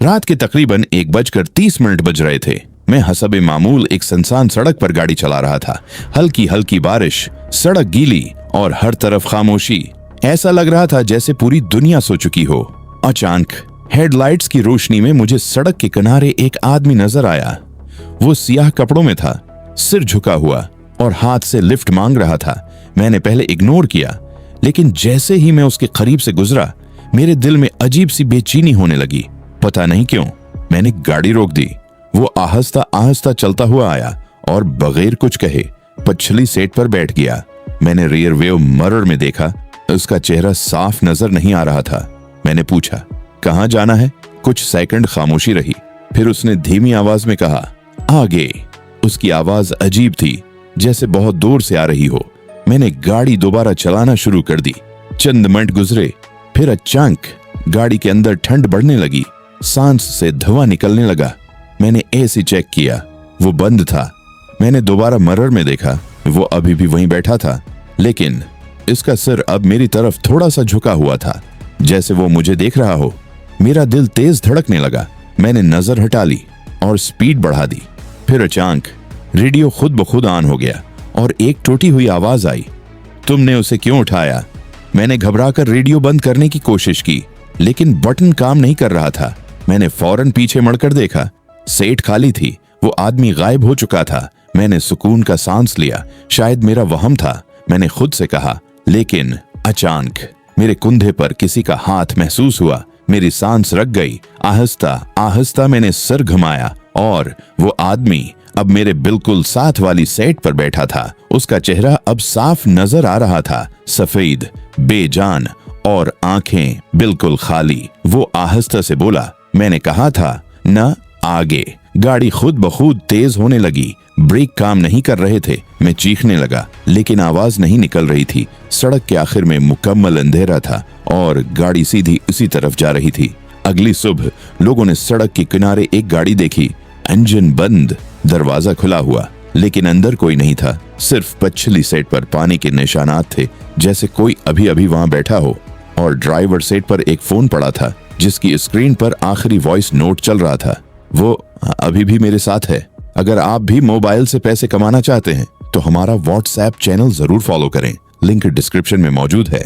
रात के तकरीबन 1:30 बज रहे थे। मैं हसबे मामूल एक सुनसान सड़क पर गाड़ी चला रहा था। हल्की हल्की बारिश, सड़क गीली और हर तरफ खामोशी। ऐसा लग रहा था जैसे पूरी दुनिया सो चुकी हो। अचानक हेडलाइट्स की रोशनी में मुझे सड़क के किनारे एक आदमी नजर आया। वो सियाह कपड़ों में था, सिर झुका हुआ और हाथ से लिफ्ट मांग रहा था। मैंने पहले इग्नोर किया, लेकिन जैसे ही मैं उसके करीब से गुजरा, मेरे दिल में अजीब सी बेचैनी होने लगी। पता नहीं क्यों मैंने गाड़ी रोक दी। वो आहिस्ता आहिस्ता चलता हुआ आया और बगैर कुछ कहे पिछली सीट पर बैठ गया। मैंने रियर व्यू मिरर में देखा, उसका चेहरा साफ नजर नहीं आ रहा था। मैंने पूछा, कहाँ जाना है? कुछ सेकंड खामोशी रही, फिर उसने धीमी आवाज में कहा, आगे। उसकी आवाज अजीब थी, जैसे बहुत दूर से आ रही हो। मैंने गाड़ी दोबारा चलाना शुरू कर दी। चंद मिनट गुजरे, फिर अचानक गाड़ी के अंदर ठंड बढ़ने लगी, सांस से धुआं निकलने लगा। मैंने एसी चेक किया, वो बंद था। मैंने दोबारा मिरर में देखा, वो अभी भी वहीं बैठा था, लेकिन इसका सिर अब मेरी तरफ थोड़ा सा झुका हुआ था, जैसे वो मुझे देख रहा हो। मेरा दिल तेज धड़कने लगा। मैंने नजर हटा ली और स्पीड बढ़ा दी। फिर अचानक रेडियो खुद ब खुद ऑन हो गया और एक टूटी हुई आवाज आई, तुमने उसे क्यों उठाया? मैंने घबराकर रेडियो बंद करने की कोशिश की, लेकिन बटन काम नहीं कर रहा था। मैंने फौरन पीछे मुड़कर देखा, सीट खाली थी, वो आदमी गायब हो चुका था। मैंने सुकून का सांस लिया, शायद मेरा वहम था, मैंने खुद से कहा। लेकिन अचानक मेरे कंधे पर किसी का हाथ महसूस हुआ। मेरी सांस रुक गई। आहिस्ता आहिस्ता मैंने सिर घुमाया और वो आदमी अब मेरे बिल्कुल साथ वाली सीट पर बैठा था। उसका चेहरा अब साफ नजर आ रहा था, सफेद, बेजान और आंखें बिल्कुल खाली। वो आहिस्ता से बोला, मैंने कहा था ना, आगे। गाड़ी खुद ब खुद तेज होने लगी। ब्रेक काम नहीं कर रहे थे। मैं चीखने लगा, लेकिन आवाज नहीं निकल रही थी। सड़क के आखिर में मुकम्मल अंधेरा था और गाड़ी सीधी उसी तरफ जा रही थी। अगली सुबह लोगों ने सड़क के किनारे एक गाड़ी देखी, इंजन बंद, दरवाजा खुला हुआ, लेकिन अंदर कोई नहीं था। सिर्फ पिछली सीट पर पानी के निशानात थे, जैसे कोई अभी अभी वहां बैठा हो। और ड्राइवर सीट पर एक फोन पड़ा था, जिसकी स्क्रीन पर आखिरी वॉइस नोट चल रहा था। वो अभी भी मेरे साथ है। अगर आप भी मोबाइल से पैसे कमाना चाहते हैं तो हमारा व्हाट्सएप चैनल जरूर फॉलो करें, लिंक डिस्क्रिप्शन में मौजूद है।